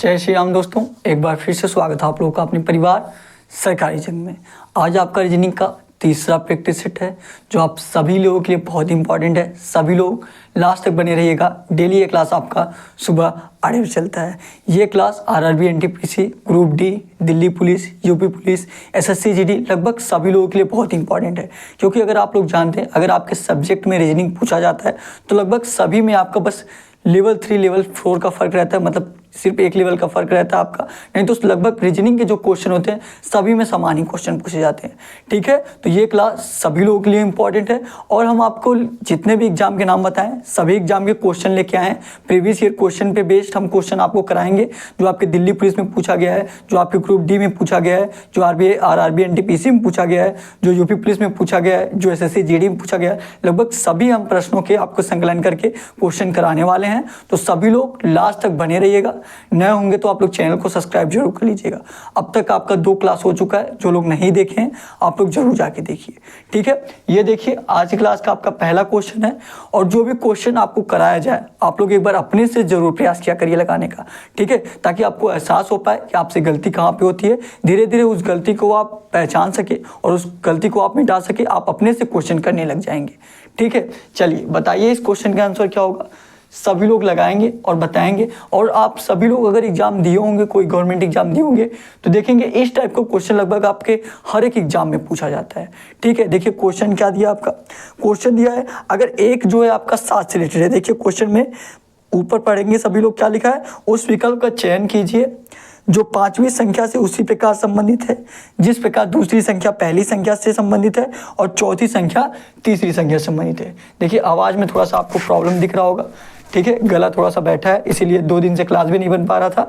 जय श्री राम दोस्तों, एक बार फिर से स्वागत है आप लोगों का अपने परिवार सरकारी जंग में। आज आपका रीजनिंग का तीसरा प्रैक्टिस सेट है जो आप सभी लोगों के लिए बहुत इंपॉर्टेंट है। सभी लोग लास्ट तक बने रहिएगा। डेली ये क्लास आपका सुबह 8 बजे चलता है। ये class RRB, NTPC, group D, Delhi police, UP police, SSC GD लगभग सभी लोगों के लिए बहुत इंपॉर्टेंट है। क्योंकि अगर आप लोग जानते हैं, अगर आपके सब्जेक्ट में रीजनिंग पूछा जाता है तो लगभग सभी में आपका बस लेवल 3 लेवल 4 का फर्क रहता है, मतलब सिर्फ एक लेवल का फर्क रहता है आपका। नहीं तो लगभग रीजनिंग के जो क्वेश्चन होते हैं सभी में समान ही क्वेश्चन पूछे जाते हैं। ठीक है, तो ये क्लास सभी लोगों के लिए इंपॉर्टेंट है। और हम आपको जितने भी एग्जाम के नाम बताएं सभी एग्जाम के क्वेश्चन लेके आए हैं। प्रीवियस ईयर क्वेश्चन पे बेस्ड हम क्वेश्चन आपको कराएंगे जो आपके दिल्ली पुलिस में पूछा गया है, जो आपके ग्रुप डी में पूछा गया है, जो आरआरबी एनटीपीसी में पूछा गया है, जो यूपी पुलिस में पूछा गया है, जो एसएससी जीडी में पूछा गया है। लगभग सभी हम प्रश्नों के आपको संकलन करके क्वेश्चन कराने वाले हैं। तो सभी लोग लास्ट तक बने रहिएगा। नए होंगे तो आप लोग चैनल को सब्सक्राइब जरूर कर लीजिएगा। अब तक आपका 2 क्लास हो चुका है, जो लोग नहीं देखे हैं आप लोग जरूर जाके देखिए। ठीक है, ये देखिए आज की क्लास का आपका पहला क्वेश्चन है। और जो भी क्वेश्चन आपको कराया जाए आप लोग एक बार अपने से जरूर प्रयास किया करिए लगाने का। ठीक है, ताकि आपको एहसास हो पाए कि आपसे गलती कहाँ पे होती है। धीरे धीरे उस गलती को आप पहचान सके और उस गलती को आप मिटा सके, आप अपने से क्वेश्चन करने लग जाएंगे। ठीक है, चलिए बताइए इस क्वेश्चन का आंसर क्या होगा। सभी लोग लगाएंगे और बताएंगे। और आप सभी लोग अगर एग्जाम दिए होंगे, कोई गवर्नमेंट एग्जाम दिए होंगे तो देखेंगे इस टाइप का क्वेश्चन लगभग आपके हर एक एग्जाम में पूछा जाता है। ठीक है, देखिए क्वेश्चन क्या दिया आपका। क्वेश्चन दिया है अगर एक जो है आपका 7 से रिलेटेड है। देखिए क्वेश्चन में ऊपर पढ़ेंगे सभी लोग क्या लिखा है। उस विकल्प का चयन कीजिए जो 5वीं संख्या से उसी प्रकार संबंधित है जिस प्रकार दूसरी संख्या पहली संख्या से संबंधित है और चौथी संख्या तीसरी संख्या से संबंधित है। देखिए आवाज़ में थोड़ा सा आपको प्रॉब्लम दिख रहा होगा। ठीक है, गला थोड़ा सा बैठा है, इसीलिए 2 दिन से क्लास भी नहीं बन पा रहा था,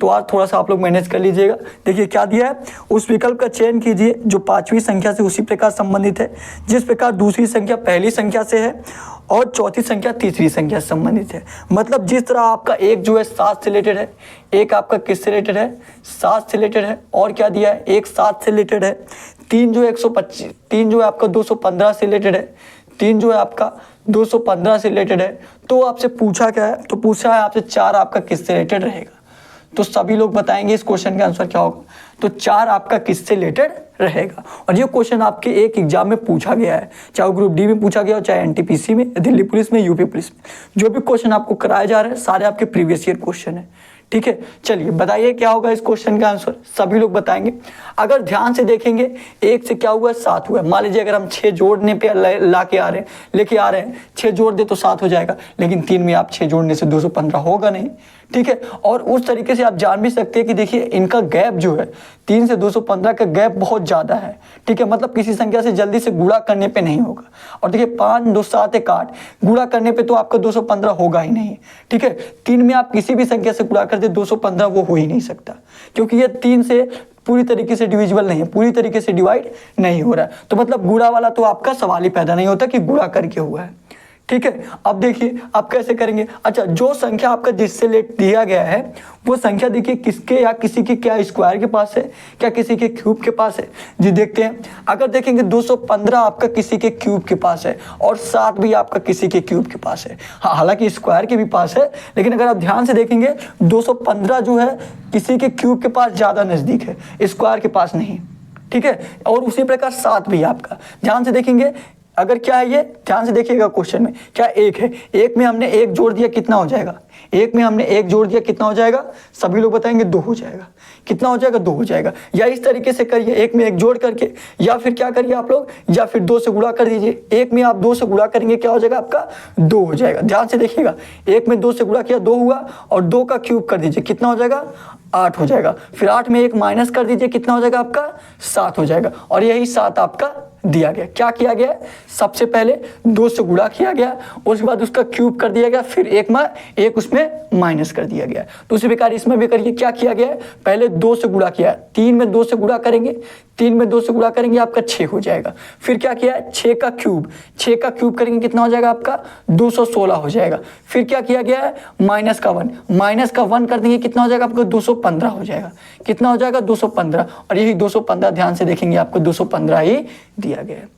तो आज थोड़ा सा आप लोग मैनेज कर लीजिएगा। देखिए क्या दिया है, उस विकल्प का चयन कीजिए जो 5वीं संख्या से उसी प्रकार संबंधित है जिस प्रकार दूसरी संख्या पहली संख्या से है और चौथी संख्या तीसरी संख्या से संबंधित है। मतलब जिस तरह आपका एक जो है 7 से रिलेटेड है, एक आपका किससे रिलेटेड है, 7 से रिलेटेड है, और क्या दिया है, एक 7 से रिलेटेड है, 3 जो है 125, 3 जो है आपका 215 से रिलेटेड है, 3 जो है आपका 215 से रिलेटेड है। तो आपसे पूछा क्या है, तो पूछा है आपसे 4 आपका किससे रिलेटेड रहेगा। तो सभी लोग बताएंगे इस क्वेश्चन का आंसर क्या होगा। तो 4 आपका किससे रिलेटेड रहेगा। और ये क्वेश्चन आपके एक एग्जाम में पूछा गया है, चाहे वो ग्रुप डी में पूछा गया हो, चाहे एनटीपीसी में, दिल्ली पुलिस में, यूपी पुलिस में। जो भी क्वेश्चन आपको कराए जा रहे हैं सारे आपके प्रीवियस ईयर क्वेश्चन है। ठीक है, चलिए बताइए क्या होगा इस क्वेश्चन का आंसर। सभी लोग बताएंगे। अगर ध्यान से देखेंगे 1 से क्या हुआ, 7 हुआ। मान लीजिए अगर हम 6 जोड़ने पे लेके आ रहे हैं 6 जोड़ दे तो 7 हो जाएगा, लेकिन 3 में आप 6 जोड़ने से 215 होगा नहीं। ठीक है, और उस तरीके से आप जान भी सकते हैं कि देखिए इनका गैप जो है 3 से 215 का गैप बहुत ज़्यादा है। ठीक है, मतलब किसी संख्या से जल्दी से गुणा करने पे नहीं होगा। और देखिए 5 2 7 1 8 गुणा करने पे तो आपका 215 होगा ही नहीं। ठीक है, 3 में आप किसी भी संख्या से गुणा कर दे 215 वो हो ही नहीं सकता, क्योंकि ये 3 से पूरी तरीके से डिविजिबल नहीं है, पूरी तरीके से डिवाइड नहीं हो रहा है। तो मतलब गुणा वाला तो आपका सवाल ही पैदा नहीं होता कि गुणा करके हुआ है। ठीक है, अब देखिए आप कैसे करेंगे। अच्छा, जो संख्या आपका जिससे दिया गया है वो संख्या देखिए किसके या किसी के क्या स्क्वायर के पास है, क्या किसी के क्यूब के पास है। जी देखते हैं, अगर देखेंगे 215 आपका किसी के क्यूब के पास है और 7 भी आपका किसी के क्यूब के पास है। हाँ, हालांकि स्क्वायर के भी पास है, लेकिन अगर आप ध्यान से देखेंगे 215 जो है किसी के क्यूब के पास ज़्यादा नज़दीक है, स्क्वायर के पास नहीं। ठीक है, और उसी प्रकार 7 भी आपका ध्यान से देखेंगे। अगर क्या है ये, ध्यान से देखिएगा क्वेश्चन में क्या 1 है, 1 में हमने 1 जोड़ दिया कितना हो जाएगा, 1 में हमने 1 जोड़ दिया कितना हो जाएगा, सभी लोग बताएंगे 2 हो जाएगा। कितना हो जाएगा, 2 हो जाएगा। या इस तरीके से करिए 1 में 1 जोड़ करके, या फिर क्या करिए आप लोग, या फिर 2 से गुणा कर दीजिए। 1 में आप 2 से गुणा करेंगे क्या हो जाएगा आपका, 2 हो जाएगा। ध्यान से देखिएगा 1 में 2 से गुणा किया 2 हुआ, और 2 का क्यूब कर दीजिए कितना हो जाएगा, 8 हो जाएगा। फिर 8 में 1 माइनस कर दीजिए कितना हो जाएगा आपका, 7 हो जाएगा। और यही 7 आपका दिया गया। क्या किया गया, सबसे पहले 2 से गुणा किया गया, उसके बाद उसका क्यूब कर दिया गया, फिर 1 में 1 उसमें माइनस कर दिया गया। तो उसी प्रकार इसमें भी करिए। क्या किया गया, पहले 2 से गुणा किया, 3 में 2 से गुणा करेंगे, 3 में 2 से गुणा करेंगे आपका 6 हो जाएगा। फिर क्या किया, 6 का क्यूब करेंगे कितना हो जाएगा आपका, 216 हो जाएगा। फिर क्या किया गया है, माइनस का 1 कर देंगे कितना हो जाएगा आपको, 215 हो जाएगा। कितना हो जाएगा, 215। और यही 215 ध्यान से देखेंगे आपको 215 ही दिया गया है।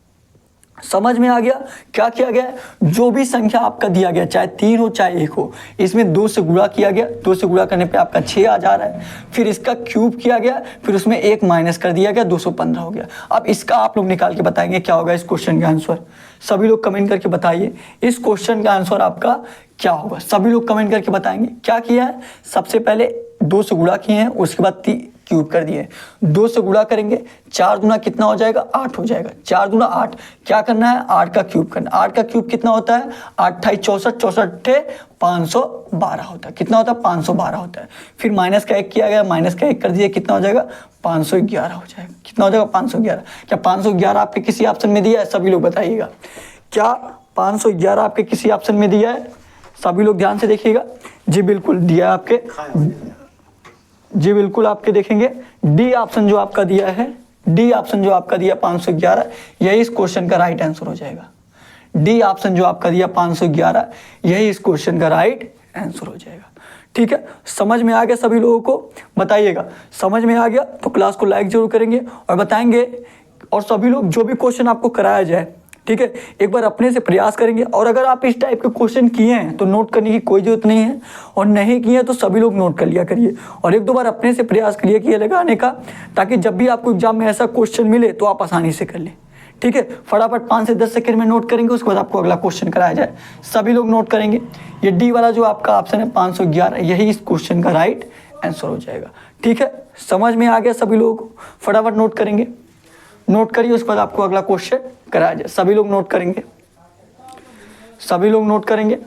समझ में आ गया क्या किया गया है? जो भी संख्या आपका दिया गया, चाहे 3 हो चाहे 1 हो, इसमें 2 से गुणा किया गया, 2 से गुणा करने पे आपका 6 आ जा रहा है, फिर इसका क्यूब किया गया, फिर उसमें 1 माइनस कर दिया गया, 215 हो गया। अब इसका आप लोग निकाल के बताएंगे क्या होगा इस क्वेश्चन का आंसर। सभी लोग कमेंट करके बताइए इस क्वेश्चन का आंसर आपका क्या होगा। सभी लोग कमेंट करके बताएंगे क्या किया है। सबसे पहले 2 से गुणा किए हैं, उसके बाद क्यूब कर दिए। 2 से गुणा करेंगे, 4 दूना कितना हो जाएगा, 8 हो जाएगा। 4 दूना 8, क्या करना है, 8 का क्यूब करना। 8 का क्यूब कितना होता है, 8 × 64, 64 512 होता है। कितना होता है, 512 होता है। फिर माइनस का 1 किया गया, माइनस का 1 कर दिया, कितना हो जाएगा, 511 हो जाएगा। कितना हो जाएगा, 511। क्या 511 आपके किसी ऑप्शन में दिया है? सभी लोग बताइएगा, क्या 511 आपके किसी ऑप्शन में दिया है? सभी लोग ध्यान से देखिएगा। जी बिल्कुल दिया है आपके, जी बिल्कुल आपके देखेंगे डी ऑप्शन जो आपका दिया है, डी ऑप्शन जो आपका दिया 511, यही इस क्वेश्चन का राइट आंसर हो जाएगा। डी ऑप्शन जो आपका दिया 511, यही इस क्वेश्चन का राइट आंसर हो जाएगा। ठीक है, समझ में आ गया सभी लोगों को? बताइएगा समझ में आ गया तो क्लास को लाइक जरूर करेंगे और बताएंगे। और सभी लोग जो भी क्वेश्चन आपको कराया जाए, ठीक है, एक बार अपने से प्रयास करेंगे। और अगर आप इस टाइप के क्वेश्चन किए हैं तो नोट करने की कोई जरूरत नहीं है, और नहीं किए हैं तो सभी लोग नोट कर लिया करिए और 1-2 बार अपने से प्रयास करिए कि ये लगाने का, ताकि जब भी आपको एग्जाम में ऐसा क्वेश्चन मिले तो आप आसानी से कर लें। ठीक है, फटाफट 5 से 10 सेकंड में नोट करेंगे, उसके बाद आपको अगला क्वेश्चन कराया जाए। सभी लोग नोट करेंगे। ये डी वाला जो आपका ऑप्शन है 511, यही इस क्वेश्चन का राइट आंसर हो जाएगा। ठीक है, समझ में आ गया सभी लोगों को? फटाफट नोट करेंगे, नोट करिए, उसके बाद आपको अगला क्वेश्चन कराया जाए। सभी लोग नोट करेंगे, सभी लोग नोट करेंगे,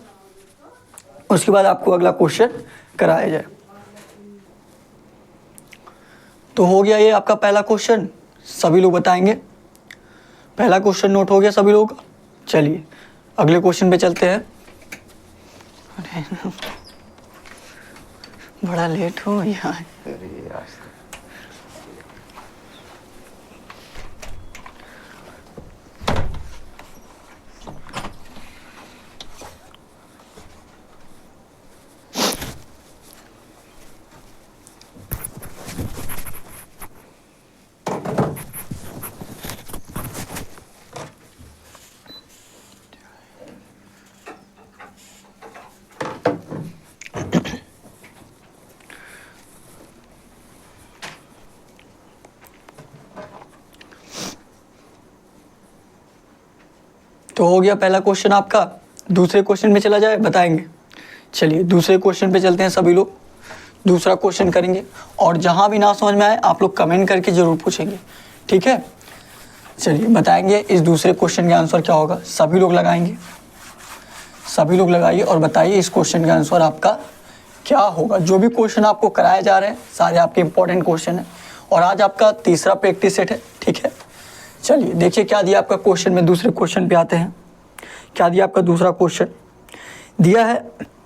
उसके बाद आपको अगला क्वेश्चन कराया जाए। तो हो गया ये आपका पहला क्वेश्चन, सभी लोग बताएंगे। पहला क्वेश्चन नोट हो गया सभी लोगों का। चलिए अगले क्वेश्चन पे चलते हैं। बड़ा लेट हो गया। तो हो गया पहला क्वेश्चन आपका। दूसरे क्वेश्चन पे चला जाए, बताएंगे। चलिए दूसरे क्वेश्चन पे चलते हैं, सभी लोग दूसरा क्वेश्चन करेंगे। और जहां भी ना समझ में आए आप लोग कमेंट करके जरूर पूछेंगे, ठीक है। चलिए बताएंगे इस दूसरे क्वेश्चन का आंसर क्या होगा। सभी लोग लगाएंगे, सभी लोग लगाइए और बताइए इस क्वेश्चन का आंसर आपका क्या होगा। जो भी क्वेश्चन आपको कराए जा रहे हैं सारे आपके इंपॉर्टेंट क्वेश्चन है, और आज आपका तीसरा प्रैक्टिस सेट है, ठीक है। चलिए देखिए क्या दिया आपका क्वेश्चन में। दूसरे क्वेश्चन पे आते हैं। क्या दिया आपका दूसरा क्वेश्चन दिया है,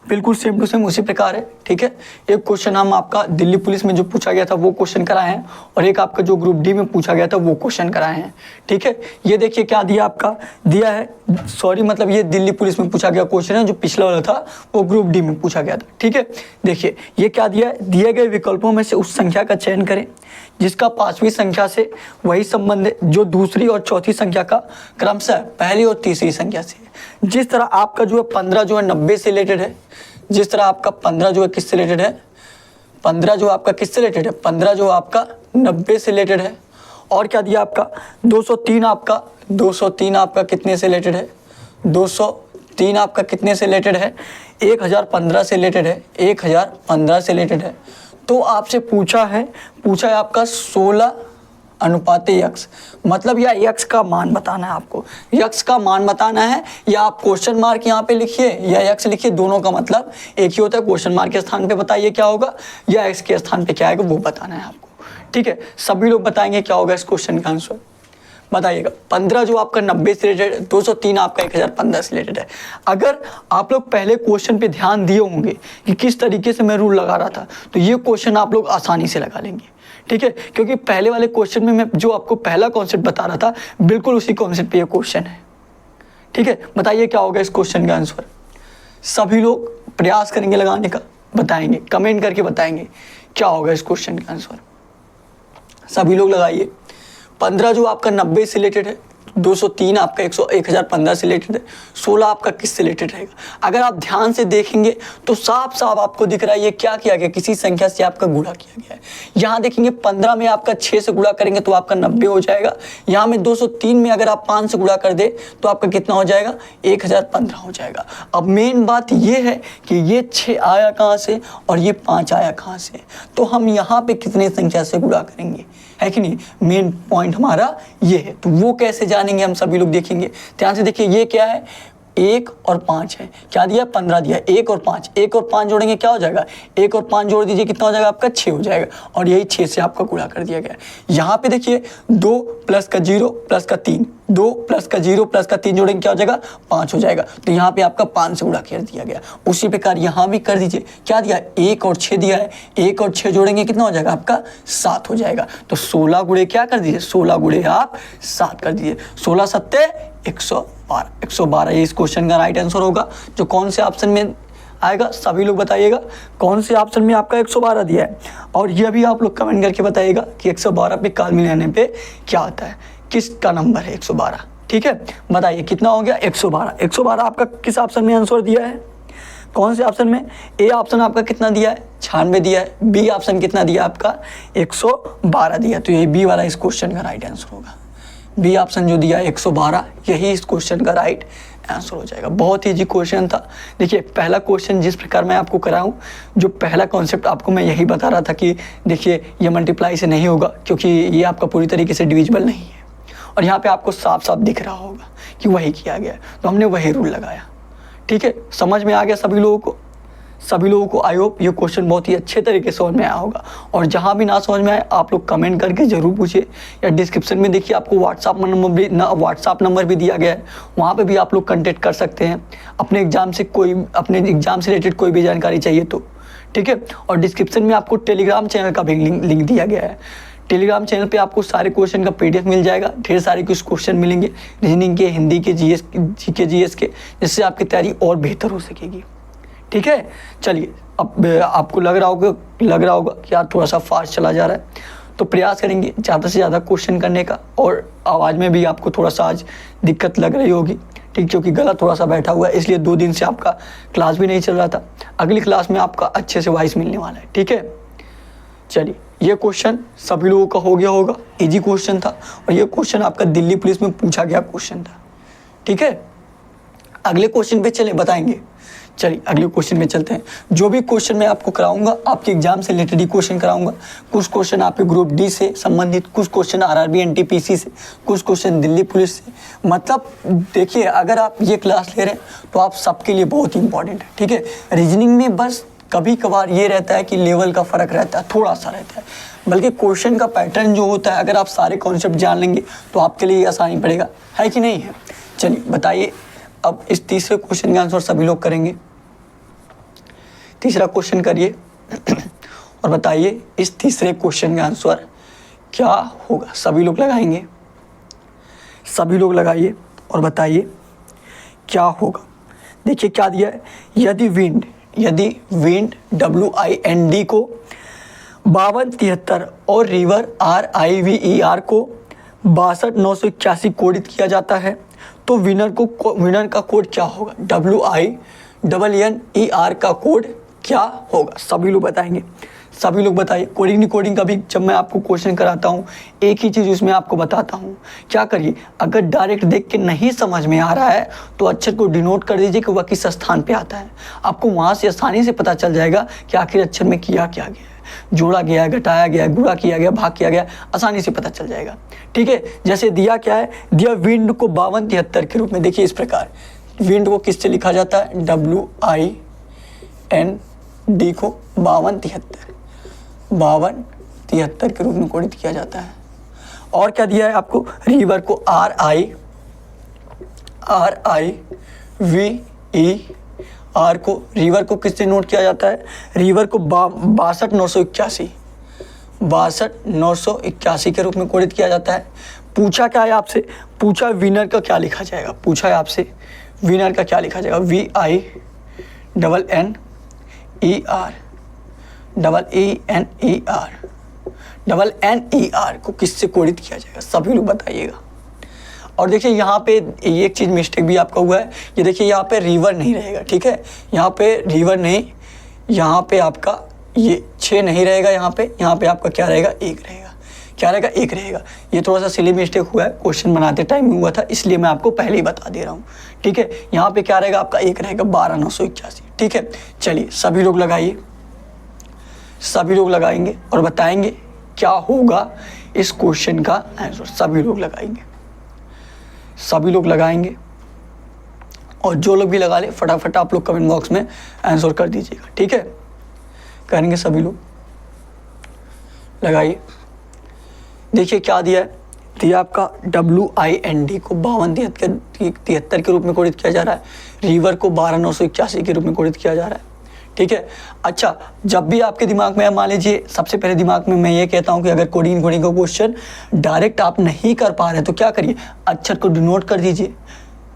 बिल्कुल सेम टू सेम उसी प्रकार है, ठीक है। एक क्वेश्चन हम आपका दिल्ली पुलिस में जो पूछा गया था वो क्वेश्चन कराए हैं, और एक आपका जो ग्रुप डी में पूछा गया था वो क्वेश्चन कराए हैं, ठीक है। ये देखिए क्या दिया आपका, दिया है, सॉरी मतलब ये दिल्ली पुलिस में पूछा गया क्वेश्चन है, जो पिछला वाला था वो ग्रुप डी में पूछा गया था, ठीक है। देखिए ये क्या दिया है, दिए गए विकल्पों में से उस संख्या का चयन करें जिसका 5वीं संख्या से वही संबंध है जो दूसरी और चौथी संख्या का क्रमशः पहली और तीसरी संख्या से है। जिस तरह आपका जो है 15 जो है 90 से रिलेटेड है, जिस तरह आपका 15 जो है किससे रिलेटेड है, 15 जो आपका किससे रिलेटेड है, 15 जो आपका 90 से रिलेटेड है। और क्या दिया आपका 203 आपका, 203 आपका कितने से रिलेटेड है, 203 आपका कितने से रिलेटेड है, 1015 से रिलेटेड है, 1015 से रिलेटेड है। तो आपसे पूछा है आपका 16:x, मतलब या x का मान बताना है आपको, x का मान बताना है, या आप क्वेश्चन मार्क यहाँ पे लिखिए या x लिखिए, दोनों का मतलब एक ही होता है। क्वेश्चन मार्क के स्थान पे बताइए क्या होगा, या x के स्थान पे क्या आएगा वो बताना है आपको, ठीक है। सभी लोग बताएंगे क्या होगा इस क्वेश्चन का आंसर, बताइएगा। 15 जो आपका 90 से रिलेटेड है, 203 आपका 1015 से रिलेटेड है। अगर आप लोग पहले क्वेश्चन पे ध्यान दिए होंगे कि किस तरीके से मैं रूल लगा रहा था, तो ये क्वेश्चन आप लोग आसानी से लगा लेंगे, ठीक है। क्योंकि पहले वाले क्वेश्चन में मैं जो आपको पहला कॉन्सेप्ट बता रहा था, बिल्कुल उसी कॉन्सेप्ट पे ये क्वेश्चन है, ठीक है। बताइए क्या होगा इस क्वेश्चन का आंसर। सभी लोग प्रयास करेंगे लगाने का, बताएंगे, कमेंट करके बताएंगे क्या होगा इस क्वेश्चन का आंसर। सभी लोग लगाइए। 15 जो आपका 90 से रिलेटेड है, 203 आपका 1015 से रिलेटेड है, 16 आपका किससे रिलेटेड रहेगा। अगर आप ध्यान से देखेंगे तो साफ साफ आपको दिख रहा है ये क्या किया गया, किसी संख्या से आपका गुणा किया गया है। यहाँ देखेंगे 15 में आपका 6 से गुणा करेंगे तो आपका 90 हो जाएगा। यहाँ में 203 में अगर आप 5 से गुणा कर दे तो आपका कितना हो जाएगा, 1015 हो जाएगा। अब मेन बात ये है कि ये 6 आया कहाँ से और ये 5 आया कहाँ से, तो हम यहाँ पे कितने संख्या से गुणा करेंगे, है कि नहीं। मेन पॉइंट हमारा ये है, तो वो कैसे जानेंगे हम सभी लोग देखेंगे। ध्यान से देखिए ये क्या है, 1 और 5 है, क्या दिया 15 दिया, 1 और 5 जोड़ेंगे क्या हो जाएगा, 1 और 5 जोड़ दीजिए कितना हो जाएगा आपका 6 हो जाएगा, और यही 6 से आपका गुणा कर दिया गया। यहाँ पे देखिए 2 प्लस का 0 प्लस का 3, 2 प्लस का 0 प्लस का 3 जोड़ेंगे क्या हो जाएगा 5 हो जाएगा, तो यहाँ पे आपका 5 से गुणा कर दिया गया। उसी प्रकार यहाँ भी कर दीजिए, क्या दिया 1 और 6 दिया है, 1 और 6 जोड़ेंगे कितना हो जाएगा आपका 7 हो जाएगा। तो 16 गुणे क्या कर दीजिए, 16 गुणे आप 7 कर दीजिए, 16 सत्ते 112 ये इस क्वेश्चन का राइट आंसर होगा। जो कौन से ऑप्शन में आएगा सभी लोग बताइएगा, कौन से ऑप्शन में आपका 112 दिया है। और ये भी आप लोग कमेंट करके बताइएगा कि 112 पे काल मिलाने पे क्या आता है, किसका नंबर है 112। ठीक है, बताइए कितना हो गया 112 आपका किस ऑप्शन में आंसर दिया है, कौन से ऑप्शन में। ए ऑप्शन आपका कितना दिया है 96 दिया है, बी ऑप्शन कितना दिया आपका 112 दिया, तो ये बी वाला इस क्वेश्चन का राइट आंसर होगा। बी ऑप्शन जो दिया है 112 यही इस क्वेश्चन का राइट आंसर हो जाएगा। बहुत ईजी क्वेश्चन था। देखिए पहला क्वेश्चन जिस प्रकार मैं आपको कराऊं, जो पहला कॉन्सेप्ट आपको मैं यही बता रहा था कि देखिए ये मल्टीप्लाई से नहीं होगा क्योंकि ये आपका पूरी तरीके से डिविजिबल नहीं है, और यहाँ पे आपको साफ साफ दिख रहा होगा कि वही किया गया, तो हमने वही रूल लगाया। ठीक है, समझ में आ गया सभी लोगों को आई होप ये क्वेश्चन बहुत ही अच्छे तरीके से समझ में आया होगा। और जहाँ भी ना समझ में आए आप लोग कमेंट करके ज़रूर पूछिए, या डिस्क्रिप्शन में देखिए आपको व्हाट्सअप नंबर भी दिया गया है, वहाँ पे भी आप लोग कांटेक्ट कर सकते हैं अपने एग्ज़ाम से रिलेटेड कोई भी जानकारी चाहिए तो। ठीक है, और डिस्क्रिप्शन में आपको टेलीग्राम चैनल का भी लिंक दिया गया है। टेलीग्राम चैनल पे आपको सारे क्वेश्चन का PDF मिल जाएगा, ढेर सारे कुछ क्वेश्चन मिलेंगे रीजनिंग के, हिंदी के, GS के, जिससे आपकी तैयारी और बेहतर हो सकेगी। ठीक है, चलिए अब आपको लग रहा होगा कि यार थोड़ा सा फास्ट चला जा रहा है, तो प्रयास करेंगे ज़्यादा से ज़्यादा क्वेश्चन करने का। और आवाज़ में भी आपको थोड़ा सा आज दिक्कत लग रही होगी, ठीक, क्योंकि गला थोड़ा सा बैठा हुआ है, इसलिए 2 दिन से आपका क्लास भी नहीं चल रहा था। अगली क्लास में आपका अच्छे से वॉइस मिलने वाला है। ठीक है, चलिए ये क्वेश्चन सभी लोगों का हो गया होगा, इजी क्वेश्चन था, और ये क्वेश्चन आपका दिल्ली पुलिस में पूछा गया क्वेश्चन था। ठीक है, अगले क्वेश्चन पे चले बताएंगे। चलिए अगले क्वेश्चन में चलते हैं। जो भी क्वेश्चन मैं आपको कराऊंगा आपके एग्जाम से रिलेटेड ही क्वेश्चन कराऊंगा। कुछ क्वेश्चन आपके ग्रुप डी से संबंधित, कुछ क्वेश्चन RRB NTPC से, कुछ क्वेश्चन दिल्ली पुलिस से। मतलब देखिए अगर आप ये क्लास ले रहे हैं तो आप सबके लिए बहुत इंपॉर्टेंट है। ठीक है, रीजनिंग में बस कभी कभार ये रहता है कि लेवल का फ़र्क रहता है, थोड़ा सा रहता है, बल्कि क्वेश्चन का पैटर्न जो होता है अगर आप सारे कॉन्सेप्ट जान लेंगे तो आपके लिए आसानी पड़ेगा, है कि नहीं है। चलिए बताइए, अब इस तीसरे क्वेश्चन का आंसर सभी लोग करेंगे। तीसरा क्वेश्चन करिए और बताइए इस तीसरे क्वेश्चन का आंसर क्या होगा। सभी लोग लगाएंगे, सभी लोग लगाइए और बताइए क्या होगा। देखिए क्या दिया है, यदि विंड WIND को 5273 और रिवर RIVER को 62981 कोडित किया जाता है तो विनर का कोड क्या होगा, WINNER का कोड क्या होगा। सभी लोग बताएंगे, सभी लोग बताइए। कोडिंग का भी जब मैं आपको क्वेश्चन कराता हूँ एक ही चीज़ उसमें आपको बताता हूँ। क्या करिए, अगर डायरेक्ट देख के नहीं समझ में आ रहा है तो अक्षर को डिनोट कर दीजिए कि वह किस स्थान पे आता है। आपको वहाँ से आसानी से पता चल जाएगा कि आखिर अक्षर में किया क्या गया है, जोड़ा गया है, घटाया गया है, गुणा किया गया, भाग किया गया, आसानी से पता चल जाएगा। ठीक है, जैसे दिया क्या है, दिया विंड को 5273 के रूप में। देखिए इस प्रकार विंड को किससे लिखा जाता है, WIND को 5273 के रूप में कोडित किया जाता है। और क्या दिया है आपको, रिवर को RIVER को, रिवर को किससे नोट किया जाता है, रिवर को 62981 के रूप में कोडित किया जाता है। पूछा क्या है आपसे, पूछा विनर का क्या लिखा जाएगा, पूछा है आपसे विनर का क्या लिखा जाएगा, WINNER को किससे कोडित किया जाएगा, सभी लोग बताइएगा। और देखिए यहाँ पे एक चीज़ मिस्टेक भी आपका हुआ है, ये देखिए यहाँ पे रिवर नहीं रहेगा, ठीक है, यहाँ पे रिवर नहीं, यहाँ पे आपका ये 6 नहीं रहेगा, यहाँ पे आपका क्या रहेगा, 1 रहेगा, क्या रहेगा, 1 रहेगा। ये थोड़ा सा सिली मिस्टेक हुआ है, क्वेश्चन बनाते टाइम में हुआ था, इसलिए मैं आपको पहले ही बता दे रहा हूँ, ठीक है। यहाँ पे क्या रहेगा आपका, 1 रहेगा, 12,981, ठीक है। चलिए सभी लोग लगाइए, सभी लोग लगाएंगे और बताएंगे क्या होगा इस क्वेश्चन का आंसर। सभी लोग लगाएंगे, सभी लोग लगाएंगे, और जो लोग भी लगा ले फटाफट आप लोग कमेंट बॉक्स में आंसर कर दीजिएगा, ठीक है। करेंगे सभी लोग, लगाइए। देखिए क्या दिया है, दिया आपका WIND को 5273 के रूप में कोडित किया जा रहा है, रिवर को 12,981 के रूप में कोडित किया जा रहा है, ठीक है। अच्छा, जब भी आपके दिमाग में, मान लीजिए सबसे पहले दिमाग में मैं ये कहता हूँ कि अगर कोडिंग का क्वेश्चन डायरेक्ट आप नहीं कर पा रहे तो क्या करिए, अक्षर को डिनोट कर दीजिए।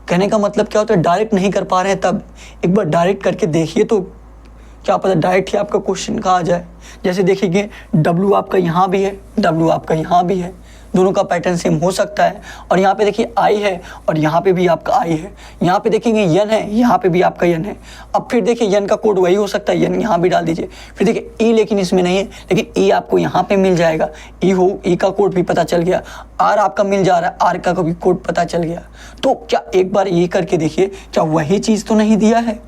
कहने का मतलब क्या होता है, डायरेक्ट नहीं कर पा रहे हैं तब एक बार डायरेक्ट करके देखिए, तो क्या पता डायरेक्ट ही आपका क्वेश्चन कहाँ आ जाए। जैसे देखिए W आपका यहाँ भी है, W आपका यहाँ भी है, दोनों का पैटर्न सेम हो सकता है। और यहाँ पे देखिए I है और यहाँ पे भी आपका I है, यहाँ पे देखेंगे N है, यहाँ पे भी आपका N है। अब फिर देखिए N का कोड वही हो सकता है, N यहाँ भी डाल दीजिए। फिर देखिए E लेकिन इसमें नहीं है, लेकिन E आपको यहाँ पे मिल जाएगा, E का कोड भी पता चल गया, R आपका मिल जा रहा है, R का भी कोड पता चल गया। तो क्या एक बार ये करके देखिए, क्या वही चीज़ तो नहीं दिया है,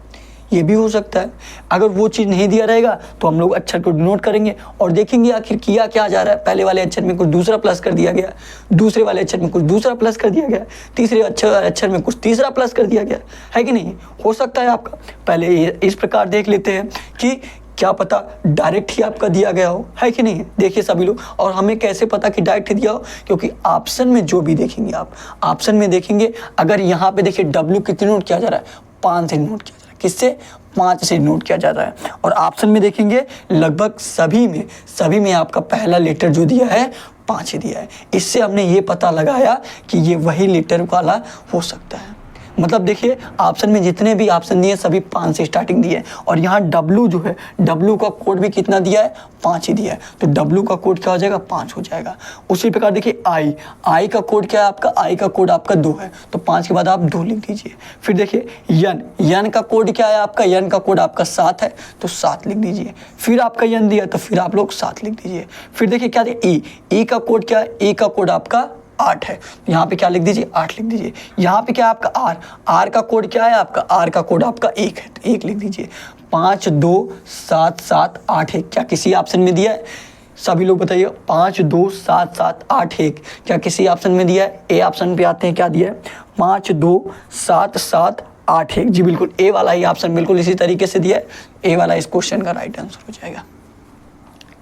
ये भी हो सकता है। अगर वो चीज़ नहीं दिया रहेगा तो हम लोग अक्षर को डिनोट करेंगे और देखेंगे आखिर किया क्या जा रहा है। पहले वाले अक्षर में कुछ दूसरा प्लस कर दिया गया, दूसरे वाले अक्षर में कुछ दूसरा प्लस कर दिया गया, तीसरे अक्षर में कुछ तीसरा प्लस कर दिया गया है कि नहीं, हो सकता है आपका। पहले इस प्रकार देख लेते हैं कि क्या पता डायरेक्ट ही आपका दिया गया हो, है कि नहीं। देखिए सभी लोग, और हमें कैसे पता कि डायरेक्ट दिया हो, क्योंकि ऑप्शन में जो भी देखेंगे आप, ऑप्शन में देखेंगे अगर यहाँ पे देखिए W कितने नोट किया जा रहा है, 5 से नोट किया जा रहा है, किससे, 5 से नोट किया जाता है। और ऑप्शन में देखेंगे लगभग सभी में आपका पहला लेटर जो दिया है 5 ही दिया है। इससे हमने ये पता लगाया कि ये वही लेटर वाला हो सकता है। मतलब देखिए ऑप्शन में जितने भी ऑप्शन दिए सभी 5 से स्टार्टिंग दिए, और यहाँ W जो है, W का कोड भी कितना दिया है, 5 ही दिया है, तो W का कोड क्या हो जाएगा, 5 हो जाएगा। उसी प्रकार देखिए I का कोड क्या है आपका, I का कोड आपका 2 है, तो 5 के बाद आप 2 लिख दीजिए। फिर देखिए N का कोड क्या है आपका, N का कोड आपका 7 है, तो 7 लिख दीजिए। फिर आपका N दिया तो फिर आप लोग 7 लिख दीजिए। फिर देखिए क्या दिया, E का कोड क्या है, E का कोड आपका 8 है, यहाँ पे क्या लिख दीजिए, 8 लिख दीजिए। यहाँ पे क्या आपका R का कोड क्या है आपका, R का कोड आपका 1 है, तो 1 लिख दीजिए। 5 2 7 7 8 1 क्या किसी ऑप्शन में दिया है, सभी लोग बताइए। 5 2 7 7 8 1 क्या किसी ऑप्शन में दिया है। ए ऑप्शन पे आते हैं, क्या दिया है, 5 2 7 7 8 1, जी बिल्कुल ए वाला ही ऑप्शन बिल्कुल इसी तरीके से दिया है। ए वाला इस क्वेश्चन का राइट आंसर हो जाएगा,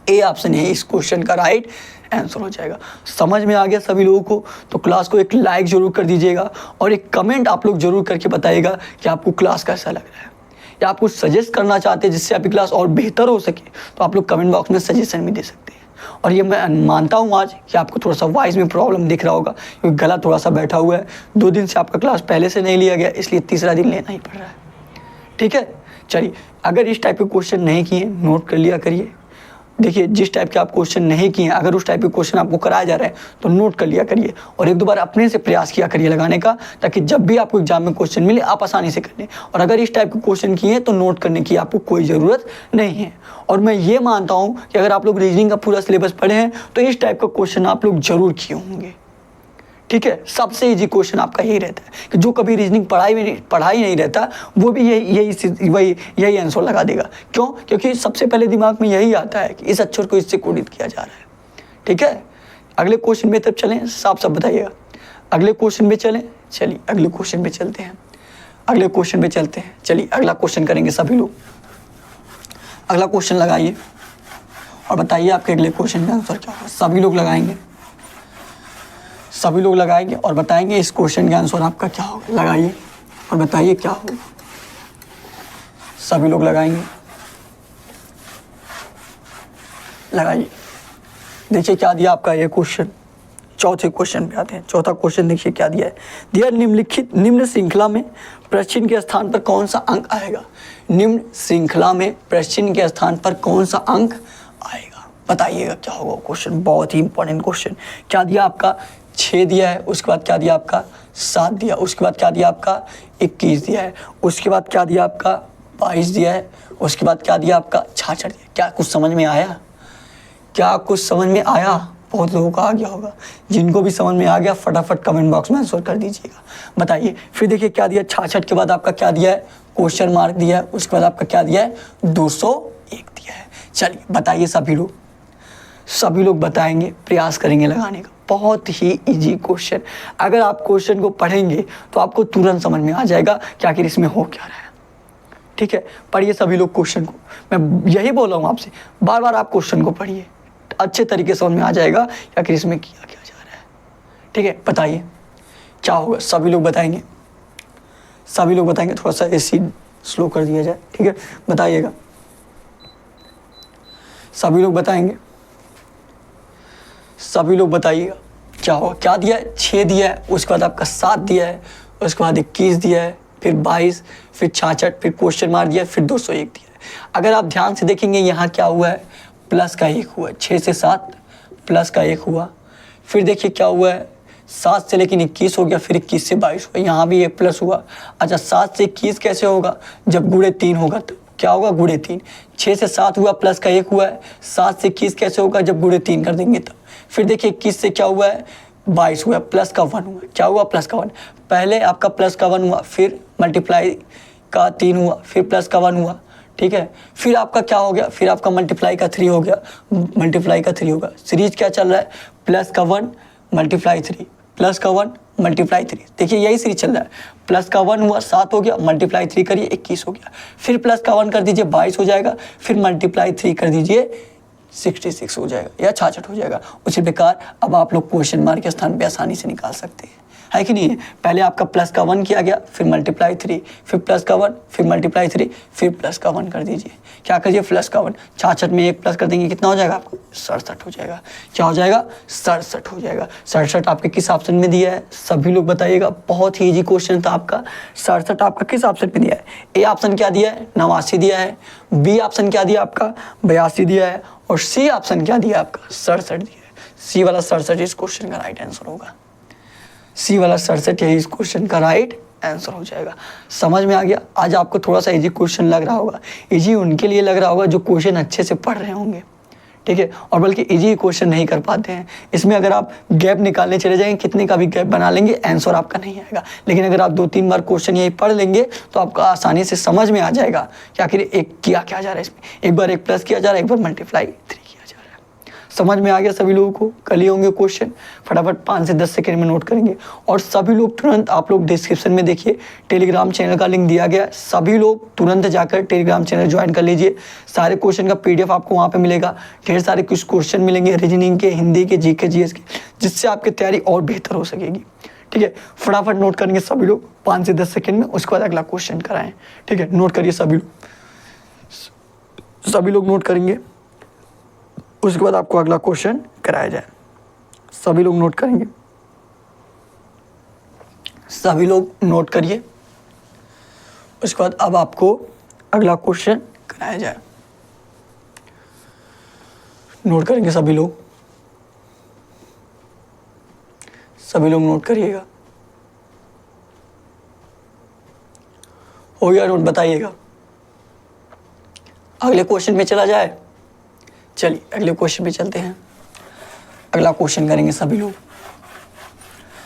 ए ऑप्शन है इस क्वेश्चन का राइट आंसर हो जाएगा। समझ में आ गया सभी लोगों को, तो क्लास को एक लाइक जरूर कर दीजिएगा और एक कमेंट आप लोग जरूर करके बताइएगा कि आपको क्लास कैसा लग रहा है, या आप कुछ सजेस्ट करना चाहते हैं जिससे आपकी क्लास और बेहतर हो सके, तो आप लोग कमेंट बॉक्स में सजेशन भी दे सकते हैं। और ये मैं मानता हूँ आज कि आपको थोड़ा सा वॉइस में प्रॉब्लम दिख रहा होगा, क्योंकि गला थोड़ा सा बैठा हुआ है, 2 दिन से आपका क्लास पहले से नहीं लिया गया, इसलिए तीसरा दिन लेना ही पड़ रहा है, ठीक है। चलिए, अगर इस टाइप के क्वेश्चन नहीं किए नोट कर लिया करिए। देखिए जिस टाइप के आप क्वेश्चन नहीं किए, अगर उस टाइप के क्वेश्चन आपको कराया जा रहा है तो नोट कर लिया करिए, और 1-2 बार अपने से प्रयास किया करिए लगाने का, ताकि जब भी आपको एग्जाम में क्वेश्चन मिले आप आसानी से कर लें। और अगर इस टाइप के क्वेश्चन किए तो नोट करने की आपको कोई ज़रूरत नहीं है। और मैं ये मानता हूँ कि अगर आप लोग रीजनिंग का पूरा सिलेबस पढ़े हैं तो इस टाइप का क्वेश्चन आप लोग जरूर किए होंगे, ठीक है। सबसे इजी क्वेश्चन आपका यही रहता है कि जो कभी रीजनिंग पढ़ाई नहीं रहता वो भी यही आंसर लगा देगा। क्यों? क्योंकि सबसे पहले दिमाग में यही आता है कि इस अक्षर को इससे कोडित किया जा रहा है, ठीक है। अगले क्वेश्चन में तब चलें, सब बताइएगा। अगले क्वेश्चन में चलें, चलिए अगले क्वेश्चन में चलते हैं, अगले क्वेश्चन में चलते हैं। चलिए अगला क्वेश्चन करेंगे सभी लोग। अगला क्वेश्चन लगाइए और बताइए आपके अगले क्वेश्चन का आंसर क्या होगा। सभी लोग लगाएंगे, सभी लोग लगाएंगे और बताएंगे इस क्वेश्चन का आंसर आपका क्या होगा। लगाइए और बताइए क्या होगा, सभी लोग लगाएंगे, लगाइए। देखिए क्या दिया आपका ये क्वेश्चन। चौथे क्वेश्चन पे आते हैं। चौथा क्वेश्चन देखिए क्या दिया है। दिया निम्न श्रृंखला में प्रश्न के स्थान पर कौन सा अंक आएगा। निम्न श्रृंखला में प्रश्न के स्थान पर कौन सा अंक आएगा, बताइएगा क्या होगा क्वेश्चन। बहुत ही इंपॉर्टेंट क्वेश्चन। क्या दिया आपका 6 दिया है, उसके बाद क्या दिया आपका 7 दिया, उसके बाद क्या दिया आपका 21 दिया है, उसके बाद क्या दिया आपका 22 दिया है, उसके बाद क्या दिया आपका 66 दिया। क्या कुछ समझ में आया? क्या कुछ समझ में आया? बहुत लोगों का आ गया होगा। जिनको भी समझ में आ गया फटाफट कमेंट बॉक्स में आंसर कर दीजिएगा। बताइए फिर देखिए क्या दिया, 66 के बाद आपका क्या दिया है, क्वेश्चन मार्क दिया है, उसके बाद आपका क्या दिया है 201 दिया है। चलिए बताइए सभी लोग बताएंगे, प्रयास करेंगे लगाने का। बहुत ही इजी क्वेश्चन, अगर आप क्वेश्चन को पढ़ेंगे तो आपको तुरंत समझ में आ जाएगा कि आखिर इसमें हो क्या रहा है। ठीक है, पढ़िए सभी लोग क्वेश्चन को, मैं यही बोल रहा हूँ आपसे, बार बार आप क्वेश्चन को पढ़िए, अच्छे तरीके से समझ में आ जाएगा कि आखिर इसमें किया क्या जा रहा है। ठीक है, बताइए क्या होगा, सभी लोग बताएंगे, सभी लोग बताएंगे। थोड़ा सा एसी स्लो कर दिया जाए, ठीक है, बताइएगा, सभी लोग बताएंगे, सभी लोग बताइएगा क्या होगा। क्या दिया है, 6 दिया है, उसके बाद आपका 7 दिया है, उसके बाद 21 दिया है, फिर 22, फिर 66, फिर क्वेश्चन मार्क दिया है, फिर 201 दिया है। अगर आप ध्यान से देखेंगे यहाँ क्या हुआ है, प्लस का 1 हुआ है, 6 से 7 प्लस का 1 हुआ, फिर देखिए क्या हुआ है 7 से लेकिन 21 हो गया, फिर 21 से 22 हुआ, यहाँ भी 1 प्लस हुआ। अच्छा 7 से 21 कैसे होगा, जब गुणे 3 होगा तो क्या होगा, गुणे 3। 6 से 7 हुआ, प्लस का 1 हुआ है, 7 से 21 कैसे होगा, जब गुणे 3 कर देंगे तब। फिर देखिए 21 से क्या हुआ है 22 हुआ, प्लस का 1 हुआ, क्या हुआ प्लस का 1। पहले आपका प्लस का 1 हुआ, फिर मल्टीप्लाई का 3 हुआ, फिर प्लस का 1 हुआ, ठीक है, फिर आपका क्या हो गया, फिर आपका मल्टीप्लाई का 3 हो गया, मल्टीप्लाई का 3 होगा। सीरीज क्या चल रहा है, प्लस का 1 मल्टीप्लाई 3, प्लस का 1 मल्टीप्लाई 3, देखिए यही सीरीज चल रहा है। प्लस का 1 हुआ 7 हो गया, मल्टीप्लाई 3 करिए 21 हो गया, फिर प्लस का 1 कर दीजिए 22 हो जाएगा, फिर मल्टीप्लाई 3 कर दीजिए 66 हो जाएगा या 66 हो जाएगा। उसी प्रकार अब आप लोग क्वेश्चन मार्क के स्थान पे आसानी से निकाल सकते हैं, है कि नहीं है। पहले आपका प्लस का 1 किया गया, फिर मल्टीप्लाई 3, फिर प्लस का 1, फिर मल्टीप्लाई 3, फिर प्लस का 1 कर दीजिए। क्या करिए, प्लस का 1, 66 में 1 प्लस कर देंगे, कितना हो जाएगा आपको 67 हो जाएगा। क्या हो जाएगा 67 हो जाएगा। 67 आपके किस ऑप्शन में दिया है, सभी लोग बताइएगा। बहुत ही ईजी क्वेश्चन था आपका। 67 आपका किस ऑप्शन में दिया है, ए ऑप्शन क्या दिया है 89 दिया है, बी ऑप्शन क्या दिया आपका 82 दिया है, और सी ऑप्शन क्या दिया आपका 67 दिया है। सी वाला 67 इस क्वेश्चन का राइट आंसर होगा। सी वाला 67 यही इस क्वेश्चन का राइट आंसर हो जाएगा। समझ में आ गया। आज आपको थोड़ा सा इजी क्वेश्चन लग रहा होगा, इजी उनके लिए लग रहा होगा जो क्वेश्चन अच्छे से पढ़ रहे होंगे, ठीक है, और बल्कि इजी क्वेश्चन नहीं कर पाते हैं। इसमें अगर आप गैप निकालने चले जाएंगे, कितने का भी गैप बना लेंगे, आंसर आपका नहीं आएगा। लेकिन अगर आप 2-3 बार क्वेश्चन यही पढ़ लेंगे तो आपको आसानी से समझ में आ जाएगा कि आखिर एक किया क्या जा रहा है इसमें। एक बार 1 प्लस किया जा रहा है, एक बार मल्टीप्लाई 3 किया जा रहा है। समझ में आ गया सभी लोगों को। कल ही होंगे क्वेश्चन, फटाफट 5 से 10 सेकंड में नोट करेंगे। और सभी लोग तुरंत, आप लोग डिस्क्रिप्शन में देखिए टेलीग्राम चैनल का लिंक दिया गया है, सभी लोग तुरंत जाकर टेलीग्राम चैनल ज्वाइन कर लीजिए। सारे क्वेश्चन का PDF आपको वहाँ पे मिलेगा। ढेर सारे कुछ क्वेश्चन मिलेंगे, रीजनिंग के, हिंदी के, GK GS के, जिससे आपकी तैयारी और बेहतर हो सकेगी। ठीक है, फटाफट नोट करेंगे सभी लोग 5 से 10 सेकंड में, उसके बाद अगला क्वेश्चन कराएं। ठीक है, नोट करिए सभी लोग नोट करेंगे, उसके बाद आपको अगला क्वेश्चन कराया जाए। सभी लोग नोट करेंगे, सभी लोग नोट करिए, उसके बाद अब आपको अगला क्वेश्चन कराया जाए। नोट करेंगे सभी लोग, सभी लोग नोट करिएगा। हो गया नोट, बताइएगा। अगले क्वेश्चन में चला जाए। चलिए अगले क्वेश्चन पे चलते हैं। अगला क्वेश्चन करेंगे सभी लोग।